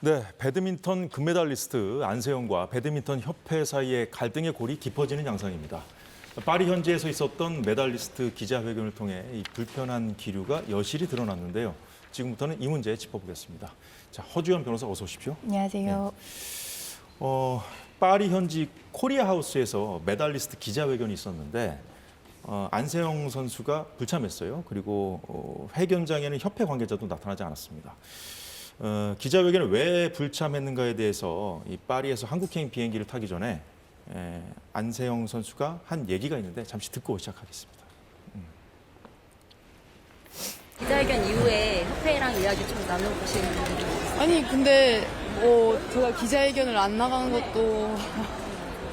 네, 배드민턴 금메달리스트 안세영과 배드민턴 협회 사이의 갈등의 골이 깊어지는 양상입니다. 파리 현지에서 있었던 메달리스트 기자회견을 통해 이 불편한 기류가 여실히 드러났는데요. 지금부터는 이 문제 짚어보겠습니다. 자, 허주연 변호사 어서 오십시오. 안녕하세요. 파리 현지 코리아 하우스에서 메달리스트 기자회견이 있었는데 안세영 선수가 불참했어요. 그리고 회견장에는 협회 관계자도 나타나지 않았습니다. 기자회견에 왜 불참했는가에 대해서 이 파리에서 한국행 비행기를 타기 전에 안세영 선수가 한 얘기가 있는데 잠시 듣고 시작하겠습니다. 기자회견 이후에 협회랑 이야기 좀 나눠보시는 분들이 좀 있어요. 아니 근데 뭐 제가 기자회견을 안 나가는 것도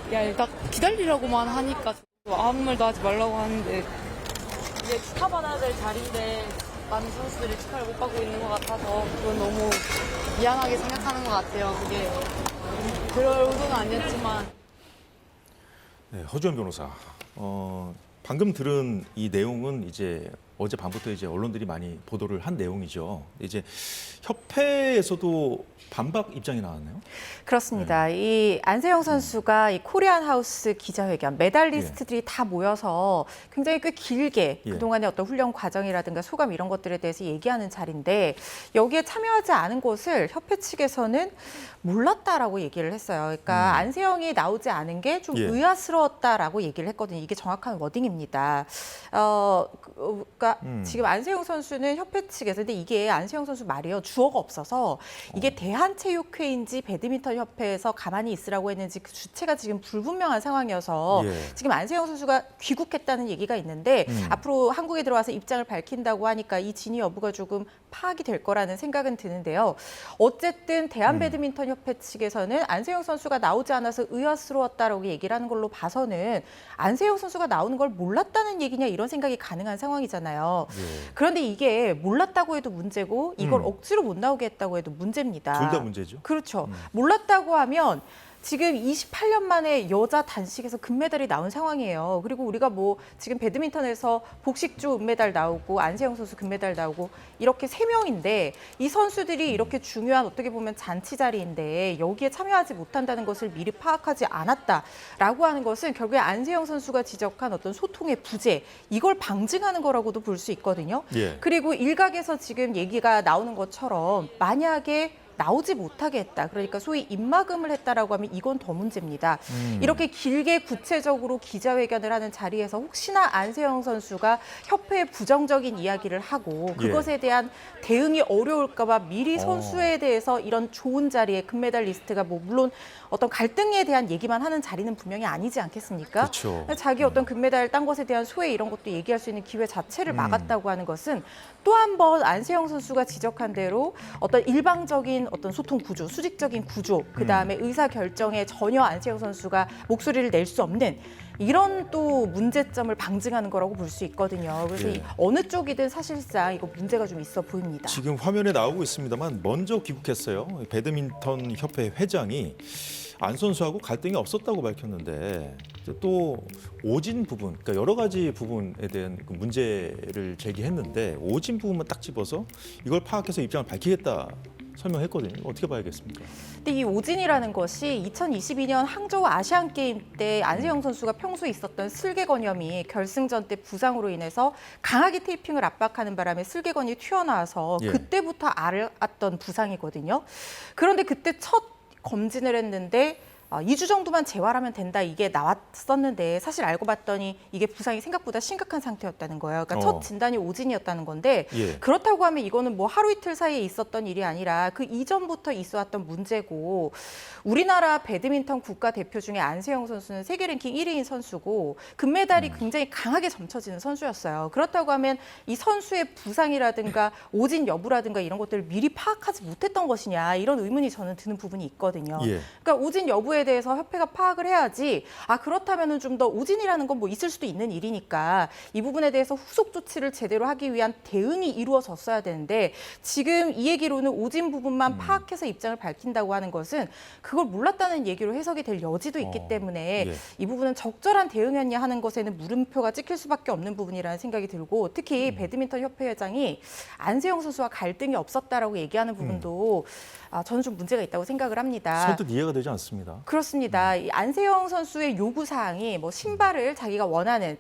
그냥 딱 기다리라고만 하니까 아무 말도 하지 말라고 하는데 이제 축하받아야 될 자리인데 많은 선수들이 축하를 못 받고 있는 것 같아서 그건 너무 미안하게 생각하는 것 같아요. 그게 그럴 의도는 아니었지만. 네, 허주연 변호사. 방금 들은 이 내용은 이제 어제 밤부터 이제 언론들이 많이 보도를 한 내용이죠. 이제 협회에서도 반박 입장이 나왔네요. 그렇습니다. 이 안세영 선수가 이 코리안 하우스 기자회견, 메달리스트들이 다 모여서 굉장히 꽤 길게 그동안의 어떤 훈련 과정이라든가 소감 이런 것들에 대해서 얘기하는 자리인데 여기에 참여하지 않은 것을 협회 측에서는 몰랐다라고 얘기를 했어요. 그러니까 안세영이 나오지 않은 게 좀 의아스러웠다라고 얘기를 했거든요. 이게 정확한 워딩입니다. 그러니까 지금 안세영 선수는 협회 측에서 근데 이게 안세영 선수 말이요. 주어가 없어서 이게 대한체육회인지 배드민턴 협회에서 가만히 있으라고 했는지 그 주체가 지금 불분명한 상황이어서 지금 안세영 선수가 귀국했다는 얘기가 있는데 앞으로 한국에 들어와서 입장을 밝힌다고 하니까 이 진위 여부가 조금 파악이 될 거라는 생각은 드는데요. 어쨌든 대한배드민턴협회 측에서는 안세영 선수가 나오지 않아서 의아스러웠다라고 얘기를 하는 걸로 봐서는 안세영 선수가 나오는 걸 몰랐다는 얘기냐 이런 생각이 가능한 상황이잖아요. 그런데 이게 몰랐다고 해도 문제고 이걸 억지로 못 나오게 했다고 해도 문제입니다. 둘 다 문제죠. 그렇죠. 몰랐다고 하면 지금 28년 만에 여자 단식에서 금메달이 나온 상황이에요. 그리고 우리가 뭐 지금 배드민턴에서 복식조 은메달 나오고 안세영 선수 금메달 나오고 이렇게 3명인데 이 선수들이 이렇게 중요한 어떻게 보면 잔치 자리인데 여기에 참여하지 못한다는 것을 미리 파악하지 않았다라고 하는 것은 결국에 안세영 선수가 지적한 어떤 소통의 부재 이걸 방증하는 거라고도 볼 수 있거든요. 그리고 일각에서 지금 얘기가 나오는 것처럼 만약에 나오지 못하게 했다. 그러니까 소위 입막음을 했다라고 하면 이건 더 문제입니다. 이렇게 길게 구체적으로 기자회견을 하는 자리에서 혹시나 안세영 선수가 협회에 부정적인 이야기를 하고 그것에 대한 대응이 어려울까 봐 미리 선수에 대해서 이런 좋은 자리에 금메달리스트가 뭐 물론 어떤 갈등에 대한 얘기만 하는 자리는 분명히 아니지 않겠습니까? 그렇죠. 자기 어떤 금메달 딴 것에 대한 소회 이런 것도 얘기할 수 있는 기회 자체를 막았다고 하는 것은 또 한 번 안세영 선수가 지적한 대로 어떤 일방적인 어떤 소통 구조, 수직적인 구조, 그다음에 의사 결정에 전혀 안세영 선수가 목소리를 낼 수 없는 이런 또 문제점을 방증하는 거라고 볼 수 있거든요. 그래서 어느 쪽이든 사실상 이거 문제가 좀 있어 보입니다. 지금 화면에 나오고 있습니다만 먼저 귀국했어요. 배드민턴 협회 회장이 안 선수하고 갈등이 없었다고 밝혔는데 또 오진 부분, 그러니까 여러 가지 부분에 대한 그 문제를 제기했는데 오진 부분만 딱 집어서 이걸 파악해서 입장을 밝히겠다. 설명했거든요. 어떻게 봐야겠습니까? 근데 이 오진이라는 것이 2022년 항저우 아시안게임 때 안세영 선수가 평소에 있었던 슬개건염이 결승전 때 부상으로 인해서 강하게 테이핑을 압박하는 바람에 슬개건이 튀어나와서 그때부터 알았던 부상이거든요. 그런데 그때 첫 검진을 했는데 2주 정도만 재활하면 된다 이게 나왔었는데 사실 알고 봤더니 이게 부상이 생각보다 심각한 상태였다는 거예요. 그러니까 첫 진단이 오진이었다는 건데 그렇다고 하면 이거는 뭐 하루 이틀 사이에 있었던 일이 아니라 그 이전부터 있어왔던 문제고 우리나라 배드민턴 국가대표 중에 안세영 선수는 세계 랭킹 1위인 선수고 금메달이 굉장히 강하게 점쳐지는 선수였어요. 그렇다고 하면 이 선수의 부상이라든가 오진 여부라든가 이런 것들을 미리 파악하지 못했던 것이냐 이런 의문이 저는 드는 부분이 있거든요. 그러니까 오진 여부에 부분에 대해서 협회가 파악을 해야지. 아, 그렇다면은 좀 더 오진이라는 건 뭐 있을 수도 있는 일이니까 이 부분에 대해서 후속 조치를 제대로 하기 위한 대응이 이루어졌어야 되는데 지금 이 얘기로는 오진 부분만 파악해서 입장을 밝힌다고 하는 것은 그걸 몰랐다는 얘기로 해석이 될 여지도 있기 때문에 예. 이 부분은 적절한 대응이었냐 하는 것에는 물음표가 찍힐 수밖에 없는 부분이라는 생각이 들고 특히 배드민턴 협회 회장이 안세영 선수와 갈등이 없었다라고 얘기하는 부분도 저는 좀 문제가 있다고 생각을 합니다. 선뜻 이해가 되지 않습니다. 그렇습니다. 이 안세영 선수의 요구 사항이 뭐 신발을 자기가 원하는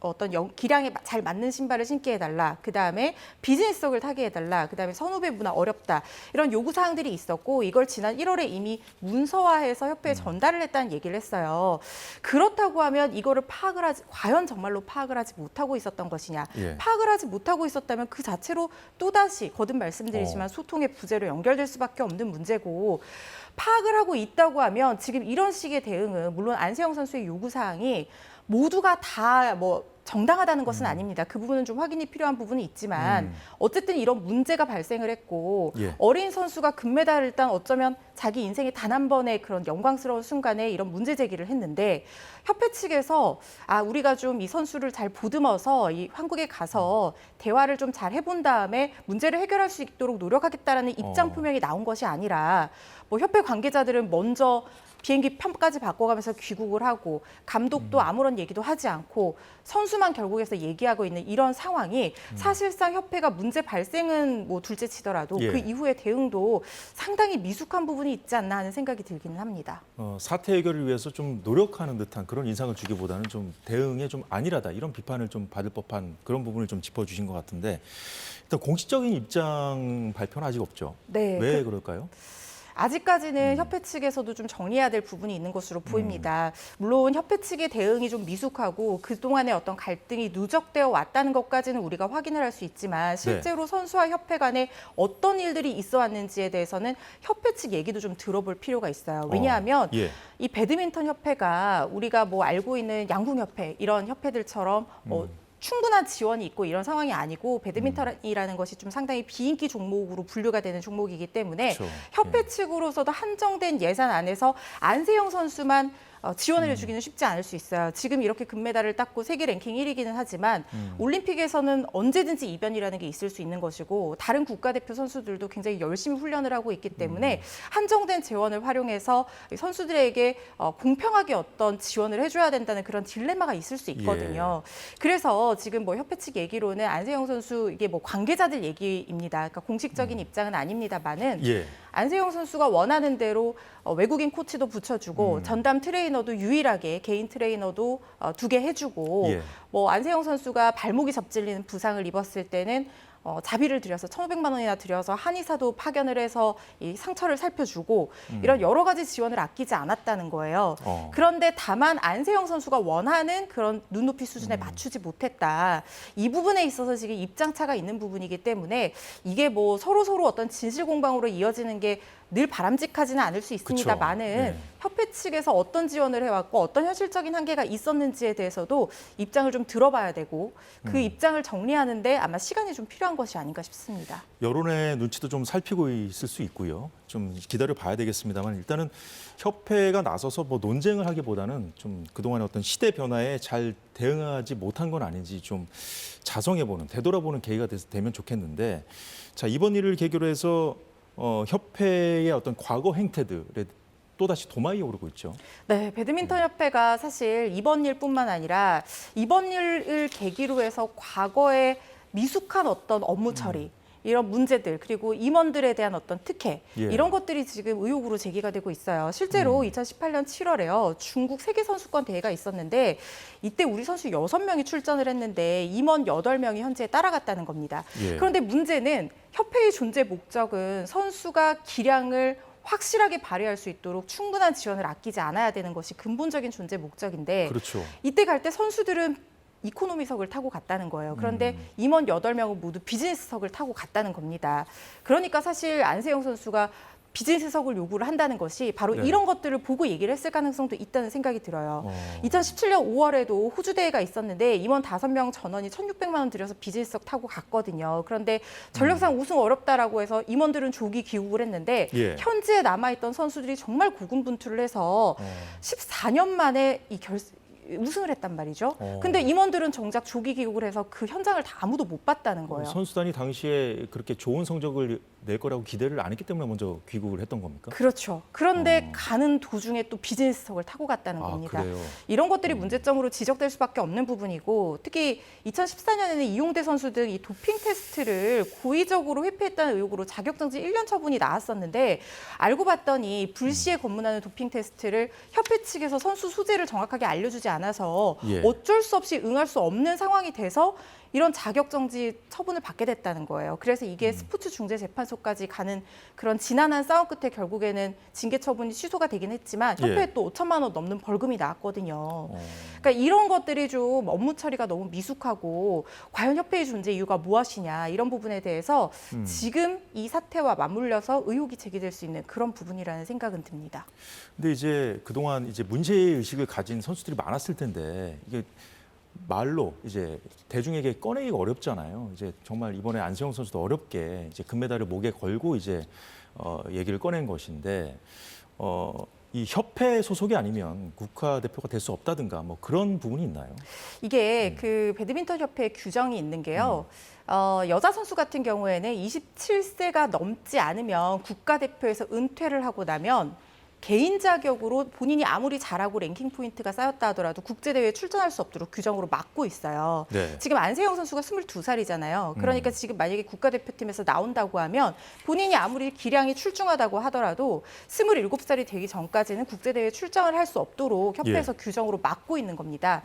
어떤 기량에 잘 맞는 신발을 신게 해달라. 그 다음에 비즈니스석을 타게 해달라. 그 다음에 선후배 문화 어렵다. 이런 요구 사항들이 있었고 이걸 지난 1월에 이미 문서화해서 협회에 전달을 했다는 얘기를 했어요. 그렇다고 하면 이거를 과연 정말로 파악을 하지 못하고 있었던 것이냐. 예. 파악을 하지 못하고 있었다면 그 자체로 또다시 거듭 말씀드리지만 소통의 부재로 연결될 수밖에 없는 문제고 파악을 하고 있다고 하면 지금 이런 식의 대응은 물론 안세영 선수의 요구사항이 모두가 다 뭐 정당하다는 것은 아닙니다. 그 부분은 좀 확인이 필요한 부분이 있지만 어쨌든 이런 문제가 발생을 했고 예. 어린 선수가 금메달을 일단 어쩌면 자기 인생에 단 한 번의 그런 영광스러운 순간에 이런 문제 제기를 했는데 협회 측에서 우리가 좀 이 선수를 잘 보듬어서 이 한국에 가서 대화를 좀 잘 해본 다음에 문제를 해결할 수 있도록 노력하겠다라는 입장 표명이 나온 것이 아니라 뭐 협회 관계자들은 먼저 비행기 편까지 바꿔가면서 귀국을 하고 감독도 아무런 얘기도 하지 않고 선수만 결국에서 얘기하고 있는 이런 상황이 사실상 협회가 문제 발생은 뭐 둘째 치더라도 예. 그 이후의 대응도 상당히 미숙한 부분이 있지 않나 하는 생각이 들기는 합니다. 사태 해결을 위해서 좀 노력하는 듯한 그런 인상을 주기보다는 좀 대응에 좀 안일하다 이런 비판을 좀 받을 법한 그런 부분을 좀 짚어주신 것 같은데 일단 공식적인 입장 발표는 아직 없죠. 네, 왜 그럴까요? 아직까지는 협회 측에서도 좀 정리해야 될 부분이 있는 것으로 보입니다. 물론 협회 측의 대응이 좀 미숙하고 그동안의 어떤 갈등이 누적되어 왔다는 것까지는 우리가 확인을 할 수 있지만 실제로 선수와 협회 간에 어떤 일들이 있어 왔는지에 대해서는 협회 측 얘기도 좀 들어볼 필요가 있어요. 왜냐하면 예. 이 배드민턴 협회가 우리가 뭐 알고 있는 양궁협회 이런 협회들처럼 충분한 지원이 있고 이런 상황이 아니고 배드민턴이라는 것이 좀 상당히 비인기 종목으로 분류가 되는 종목이기 때문에 그렇죠. 협회 측으로서도 한정된 예산 안에서 안세영 선수만 지원을 해주기는 쉽지 않을 수 있어요. 지금 이렇게 금메달을 땄고 세계 랭킹 1위기는 하지만 올림픽에서는 언제든지 이변이라는 게 있을 수 있는 것이고 다른 국가대표 선수들도 굉장히 열심히 훈련을 하고 있기 때문에 한정된 재원을 활용해서 선수들에게 공평하게 어떤 지원을 해줘야 된다는 그런 딜레마가 있을 수 있거든요. 그래서 지금 뭐 협회 측 얘기로는 안세영 선수 이게 뭐 관계자들 얘기입니다. 그러니까 공식적인 입장은 아닙니다만은 예. 안세영 선수가 원하는 대로 외국인 코치도 붙여주고 전담 트레이너도 유일하게 개인 트레이너도 2개 해주고 예. 뭐 안세영 선수가 발목이 접질리는 부상을 입었을 때는 자비를 들여서 1,500만 원이나 들여서 한의사도 파견을 해서 이 상처를 살펴주고 이런 여러 가지 지원을 아끼지 않았다는 거예요. 그런데 다만 안세영 선수가 원하는 그런 눈높이 수준에 맞추지 못했다. 이 부분에 있어서 지금 입장차가 있는 부분이기 때문에 이게 뭐 서로 어떤 진실 공방으로 이어지는 게 늘 바람직하지는 않을 수 있습니다만은 네. 협회 측에서 어떤 지원을 해왔고 어떤 현실적인 한계가 있었는지에 대해서도 입장을 좀 들어봐야 되고 그 입장을 정리하는데 아마 시간이 좀 필요한 것이 아닌가 싶습니다. 여론의 눈치도 좀 살피고 있을 수 있고요. 좀 기다려 봐야 되겠습니다만 일단은 협회가 나서서 뭐 논쟁을 하기보다는 좀 그동안의 어떤 시대 변화에 잘 대응하지 못한 건 아닌지 좀 자성해보는, 되돌아보는 계기가 되면 좋겠는데 자, 이번 일을 계기로 해서 협회의 어떤 과거 행태들에 또다시 도마에 오르고 있죠. 네, 배드민턴 협회가 사실 이번 일뿐만 아니라 이번 일을 계기로 해서 과거에 미숙한 어떤 업무 처리 이런 문제들 그리고 임원들에 대한 어떤 특혜 예. 이런 것들이 지금 의혹으로 제기가 되고 있어요. 실제로 2018년 7월에요. 중국 세계선수권 대회가 있었는데 이때 우리 선수 6명이 출전을 했는데 임원 8명이 현재 따라갔다는 겁니다. 예. 그런데 문제는 협회의 존재 목적은 선수가 기량을 확실하게 발휘할 수 있도록 충분한 지원을 아끼지 않아야 되는 것이 근본적인 존재 목적인데 그렇죠. 이때 갈 때 선수들은 이코노미석을 타고 갔다는 거예요. 그런데 임원 8명은 모두 비즈니스석을 타고 갔다는 겁니다. 그러니까 사실 안세영 선수가 비즈니스석을 요구를 한다는 것이 바로 네. 이런 것들을 보고 얘기를 했을 가능성도 있다는 생각이 들어요. 2017년 5월에도 호주 대회가 있었는데 임원 5명 전원이 1,600만 원 들여서 비즈니스석 타고 갔거든요. 그런데 전력상 우승 어렵다라고 해서 임원들은 조기 귀국을 했는데 예. 현지에 남아있던 선수들이 정말 고군분투를 해서 14년 만에 우승을 했단 말이죠. 근데 임원들은 정작 조기 귀국을 해서 그 현장을 다 아무도 못 봤다는 거예요. 선수단이 당시에 그렇게 좋은 성적을 낼 거라고 기대를 안 했기 때문에 먼저 귀국을 했던 겁니까? 그렇죠. 그런데 가는 도중에 또 비즈니스석을 타고 갔다는 겁니다. 그래요? 이런 것들이 문제점으로 지적될 수밖에 없는 부분이고 특히 2014년에는 이용대 선수 등 이 도핑 테스트를 고의적으로 회피했다는 의혹으로 자격정지 1년 처분이 나왔었는데 알고 봤더니 불시에 검문하는 도핑 테스트를 협회 측에서 선수 소재를 정확하게 알려주지 않아서 예. 어쩔 수 없이 응할 수 없는 상황이 돼서 이런 자격정지 처분을 받게 됐다는 거예요. 그래서 이게 스포츠중재재판소까지 가는 그런 지난한 싸움 끝에 결국에는 징계 처분이 취소가 되긴 했지만 협회에 예. 또 5천만 원 넘는 벌금이 나왔거든요. 그러니까 이런 것들이 좀 업무 처리가 너무 미숙하고 과연 협회의 존재 이유가 무엇이냐 이런 부분에 대해서 지금 이 사태와 맞물려서 의혹이 제기될 수 있는 그런 부분이라는 생각은 듭니다. 근데 이제 그동안 이제 문제 의식을 가진 선수들이 많았을 텐데 이게 말로 이제 대중에게 꺼내기가 어렵잖아요. 이제 정말 이번에 안세영 선수도 어렵게 이제 금메달을 목에 걸고 이제 얘기를 꺼낸 것인데 이 협회 소속이 아니면 국가대표가 될 수 없다든가 뭐 그런 부분이 있나요? 이게 그 배드민턴 협회 규정이 있는 게요. 여자 선수 같은 경우에는 27세가 넘지 않으면 국가대표에서 은퇴를 하고 나면 개인 자격으로 본인이 아무리 잘하고 랭킹 포인트가 쌓였다 하더라도 국제대회에 출전할 수 없도록 규정으로 막고 있어요. 네. 지금 안세영 선수가 22살이잖아요. 그러니까 지금 만약에 국가대표팀에서 나온다고 하면 본인이 아무리 기량이 출중하다고 하더라도 27살이 되기 전까지는 국제대회에 출전을 할 수 없도록 협회에서 규정으로 막고 있는 겁니다.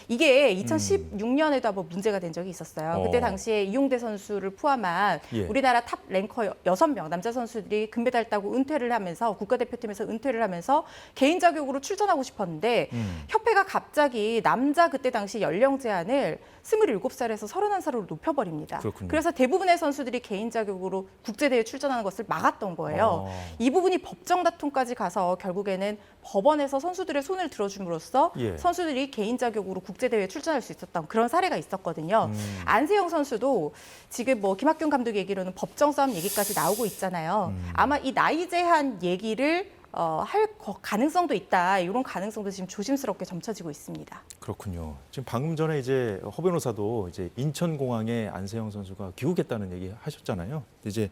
이게 2016년에도 한번 문제가 된 적이 있었어요. 그때 당시에 이용대 선수를 포함한 예. 우리나라 탑 랭커 6명 남자 선수들이 금메달 따고 은퇴를 하면서 국가대표팀에서 은퇴를 하면서 개인 자격으로 출전하고 싶었는데 협회가 갑자기 남자 그때 당시 연령 제한을 27살에서 31살로 높여버립니다. 그렇군요. 그래서 대부분의 선수들이 개인 자격으로 국제대회에 출전하는 것을 막았던 거예요. 이 부분이 법정 다툼까지 가서 결국에는 법원에서 선수들의 손을 들어줌으로써 예. 선수들이 개인 자격으로 국제대회에 출전할 수 있었던 그런 사례가 있었거든요. 안세영 선수도 지금 뭐 김학균 감독 얘기로는 법정 싸움 얘기까지 나오고 있잖아요. 아마 이 나이 제한 얘기를 할 가능성도 있다. 이런 가능성도 지금 조심스럽게 점쳐지고 있습니다. 그렇군요. 지금 방금 전에 이제 허 변호사도 이제 인천공항에 안세영 선수가 귀국했다는 얘기 하셨잖아요. 이제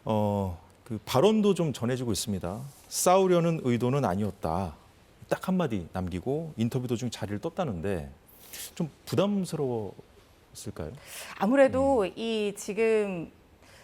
그 발언도 좀 전해지고 있습니다. 싸우려는 의도는 아니었다. 딱 한마디 남기고 인터뷰 도중 자리를 떴다는데 좀 부담스러웠을까요? 아무래도 이 지금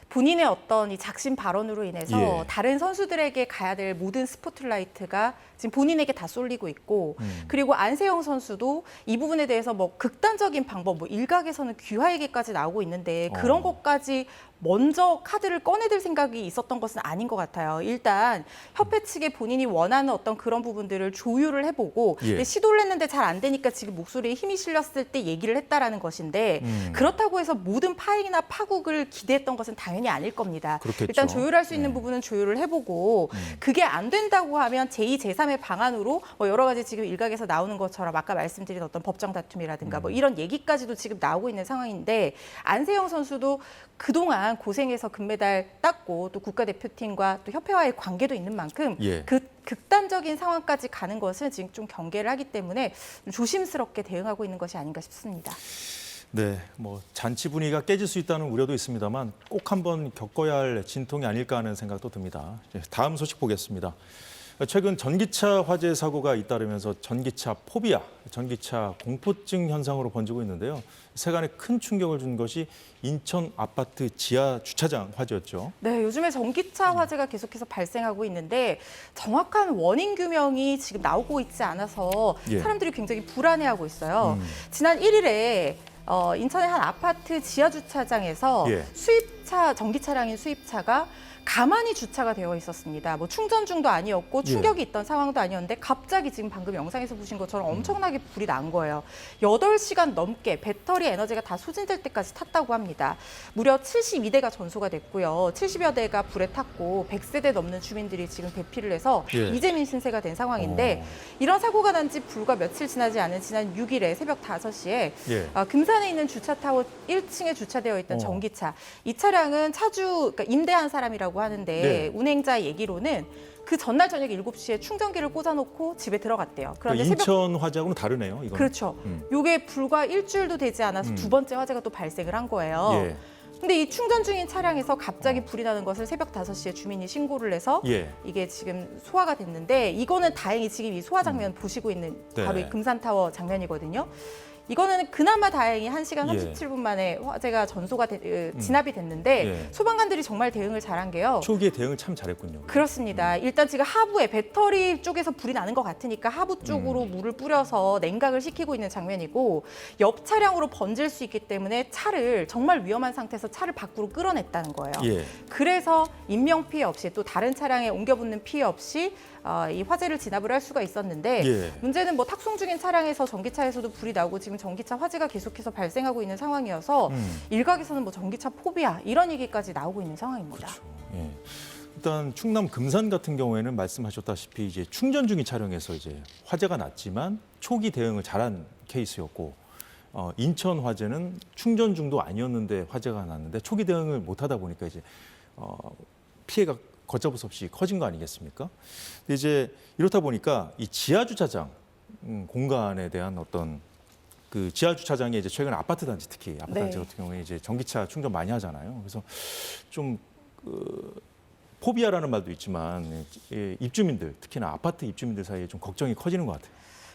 본인의 어떤 이 작심 발언으로 인해서 예. 다른 선수들에게 가야 될 모든 스포트라이트가 지금 본인에게 다 쏠리고 있고 그리고 안세영 선수도 이 부분에 대해서 뭐 극단적인 방법, 뭐 일각에서는 귀화 얘기까지 나오고 있는데 그런 것까지 먼저 카드를 꺼내들 생각이 있었던 것은 아닌 것 같아요. 일단 협회 측에 본인이 원하는 어떤 그런 부분들을 조율을 해보고 예. 시도를 했는데 잘 안 되니까 지금 목소리에 힘이 실렸을 때 얘기를 했다라는 것인데 그렇다고 해서 모든 파행이나 파국을 기대했던 것은 당연히 아닐 겁니다. 그렇겠죠. 일단 조율할 수 있는 네. 부분은 조율을 해보고 그게 안 된다고 하면 제2, 제3의 방안으로 뭐 여러 가지 지금 일각에서 나오는 것처럼 아까 말씀드린 어떤 법정 다툼이라든가 뭐 이런 얘기까지도 지금 나오고 있는 상황인데 안세영 선수도 그동안 고생해서 금메달 땄고 또 국가대표팀과 또 협회와의 관계도 있는 만큼 예. 그 극단적인 상황까지 가는 것은 지금 좀 경계를 하기 때문에 좀 조심스럽게 대응하고 있는 것이 아닌가 싶습니다. 네, 뭐 잔치 분위기가 깨질 수 있다는 우려도 있습니다만 꼭 한번 겪어야 할 진통이 아닐까 하는 생각도 듭니다. 다음 소식 보겠습니다. 최근 전기차 화재 사고가 잇따르면서 전기차 포비아, 전기차 공포증 현상으로 번지고 있는데요. 세간에 큰 충격을 준 것이 인천 아파트 지하 주차장 화재였죠. 네, 요즘에 전기차 화재가 계속해서 발생하고 있는데 정확한 원인 규명이 지금 나오고 있지 않아서 예. 사람들이 굉장히 불안해하고 있어요. 지난 1일에 인천의 한 아파트 지하 주차장에서 예. 수입차, 전기 차량인 수입차가 가만히 주차가 되어 있었습니다. 뭐 충전 중도 아니었고 충격이 있던 상황도 아니었는데 갑자기 지금 방금 영상에서 보신 것처럼 엄청나게 불이 난 거예요. 8시간 넘게 배터리 에너지가 다 소진될 때까지 탔다고 합니다. 무려 72대가 전소가 됐고요. 70여 대가 불에 탔고 100세대 넘는 주민들이 지금 대피를 해서 예. 이재민 신세가 된 상황인데 이런 사고가 난 지 불과 며칠 지나지 않은 지난 6일에 새벽 5시에 예. 금산에 있는 주차타워 1층에 주차되어 있던 전기차. 이 차량은 그러니까 임대한 사람이라고 하는데 네. 운행자 얘기로는 그 전날 저녁 7시에 충전기를 꽂아놓고 집에 들어갔대요. 그런데 그러니까 인천 화재하고는 다르네요. 이건. 그렇죠. 요게 불과 일주일도 되지 않아서 두 번째 화재가 또 발생을 한 거예요. 예. 근데 이 충전 중인 차량에서 갑자기 불이 나는 것을 새벽 5시에 주민이 신고를 해서 예. 이게 지금 소화가 됐는데 이거는 다행히 지금 이 소화 장면 보시고 있는 네. 바로 이 금산타워 장면이거든요. 이거는 그나마 다행히 1시간 예. 37분 만에 화재가 진압이 됐는데 예. 소방관들이 정말 대응을 잘한 게요. 초기에 대응을 참 잘했군요. 그렇습니다. 일단 지금 하부에 배터리 쪽에서 불이 나는 것 같으니까 하부 쪽으로 물을 뿌려서 냉각을 시키고 있는 장면이고 옆 차량으로 번질 수 있기 때문에 차를 정말 위험한 상태에서 차를 밖으로 끌어냈다는 거예요. 예. 그래서 인명 피해 없이 또 다른 차량에 옮겨붙는 피해 없이 이 화재를 진압을 할 수가 있었는데 예. 문제는 뭐 탁송 중인 차량에서 전기차에서도 불이 나고 지금 전기차 화재가 계속해서 발생하고 있는 상황이어서 일각에서는 뭐 전기차 포비아 이런 얘기까지 나오고 있는 상황입니다. 그렇죠. 예. 일단 충남 금산 같은 경우에는 말씀하셨다시피 이제 충전 중인 차량에서 이제 화재가 났지만 초기 대응을 잘한 케이스였고 인천 화재는 충전 중도 아니었는데 화재가 났는데 초기 대응을 못하다 보니까 이제 피해가 걷잡을 수 없이 커진 거 아니겠습니까? 근데 이제 이렇다 보니까 이 지하 주차장 공간에 대한 어떤 그 지하 주차장에 이제 최근 아파트 단지 특히 아파트 단지 같은 경우에 이제 전기차 충전 많이 하잖아요. 그래서 좀 포비아라는 말도 있지만 입주민들 특히나 아파트 입주민들 사이에 좀 걱정이 커지는 것 같아요.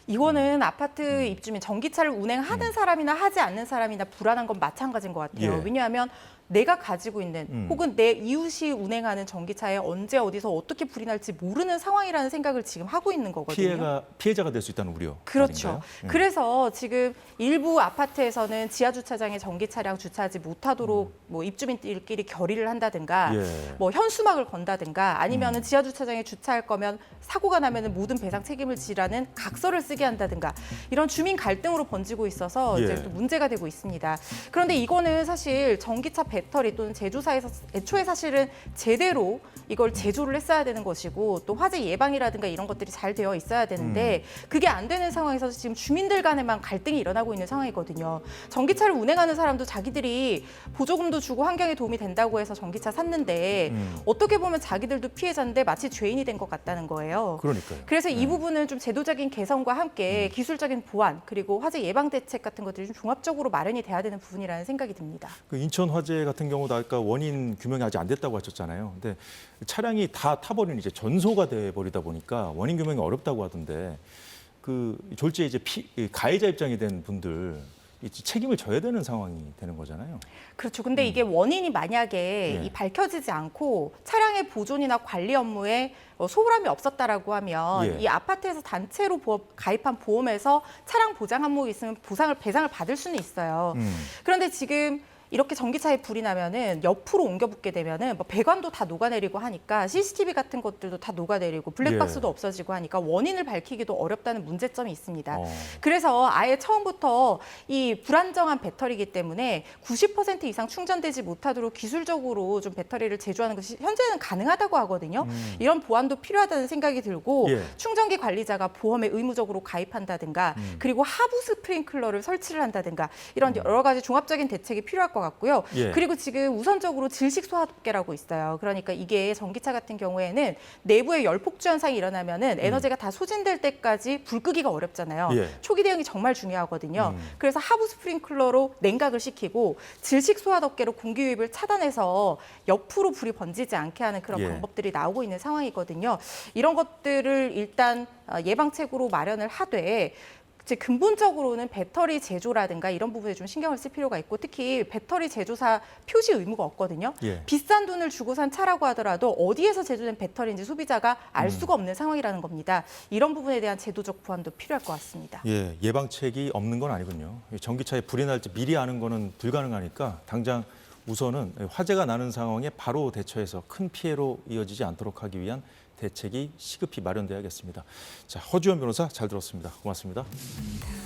이거는 아파트 입주민 전기차를 운행하는 사람이나 하지 않는 사람이나 불안한 건 마찬가지인 것 같아요. 예. 왜냐하면 내가 가지고 있는 혹은 내 이웃이 운행하는 전기차에 언제 어디서 어떻게 불이 날지 모르는 상황이라는 생각을 지금 하고 있는 거거든요. 피해자가 될 수 있다는 우려. 그렇죠. 말인가요? 예. 그래서 지금 일부 아파트에서는 지하 주차장에 전기 차량 주차하지 못하도록 뭐 입주민들끼리 결의를 한다든가 예. 뭐 현수막을 건다든가 아니면은 지하 주차장에 주차할 거면 사고가 나면은 모든 배상 책임을 지라는 각서를 쓰게 한다든가 이런 주민 갈등으로 번지고 있어서 예. 이제 또 문제가 되고 있습니다. 그런데 이거는 사실 전기차 배터리 또는 제조사에서 애초에 사실은 제대로 이걸 제조를 했어야 되는 것이고 또 화재 예방이라든가 이런 것들이 잘 되어 있어야 되는데 그게 안 되는 상황에서 지금 주민들 간에만 갈등이 일어나고 있는 상황이거든요. 전기차를 운행하는 사람도 자기들이 보조금도 주고 환경에 도움이 된다고 해서 전기차 샀는데 어떻게 보면 자기들도 피해자인데 마치 죄인이 된 것 같다는 거예요. 그러니까요. 그래서 이 부분은 좀 제도적인 개선과 함께 기술적인 보완 그리고 화재 예방 대책 같은 것들이 좀 종합적으로 마련이 돼야 되는 부분이라는 생각이 듭니다. 그 인천 화재 같은 경우도 아까 원인 규명이 아직 안 됐다고 하셨잖아요. 근데 차량이 다 타버린 이제 전소가 돼 버리다 보니까 원인 규명이 어렵다고 하던데 그 졸지에 이제 가해자 입장이 된 분들 책임을 져야 되는 상황이 되는 거잖아요. 그렇죠. 근데 이게 원인이 만약에 예. 이 밝혀지지 않고 차량의 보존이나 관리 업무에 소홀함이 없었다라고 하면 예. 이 아파트에서 단체로 가입한 보험에서 차량 보장 항목이 있으면 배상을 받을 수는 있어요. 그런데 지금 이렇게 전기차에 불이 나면은 옆으로 옮겨 붙게 되면은 뭐 배관도 다 녹아내리고 하니까 CCTV 같은 것들도 다 녹아내리고 블랙박스도 예. 없어지고 하니까 원인을 밝히기도 어렵다는 문제점이 있습니다. 어. 그래서 아예 처음부터 이 불안정한 배터리이기 때문에 90% 이상 충전되지 못하도록 기술적으로 좀 배터리를 제조하는 것이 현재는 가능하다고 하거든요. 이런 보완도 필요하다는 생각이 들고 예. 충전기 관리자가 보험에 의무적으로 가입한다든가 그리고 하부 스프링클러를 설치를 한다든가 이런 여러 가지 종합적인 대책이 필요할 것 같고요. 예. 그리고 지금 우선적으로 질식 소화도계라고 있어요. 그러니까 이게 전기차 같은 경우에는 내부에 열 폭주 현상이 일어나면은 에너지가 다 소진될 때까지 불 끄기가 어렵잖아요. 예. 초기 대응이 정말 중요하거든요. 그래서 하부 스프링클러로 냉각을 시키고 질식 소화도계로 공기 유입을 차단해서 옆으로 불이 번지지 않게 하는 그런 예. 방법들이 나오고 있는 상황이거든요. 이런 것들을 일단 예방책으로 마련을 하되 이제 근본적으로는 배터리 제조라든가 이런 부분에 좀 신경을 쓸 필요가 있고 특히 배터리 제조사 표시 의무가 없거든요. 예. 비싼 돈을 주고 산 차라고 하더라도 어디에서 제조된 배터리인지 소비자가 알 수가 없는 상황이라는 겁니다. 이런 부분에 대한 제도적 보완도 필요할 것 같습니다. 예, 예방책이 없는 건 아니군요. 전기차에 불이 날지 미리 아는 거는 불가능하니까 당장 우선은 화재가 나는 상황에 바로 대처해서 큰 피해로 이어지지 않도록 하기 위한 대책이 시급히 마련돼야겠습니다. 자, 허주연 변호사 잘 들었습니다. 고맙습니다.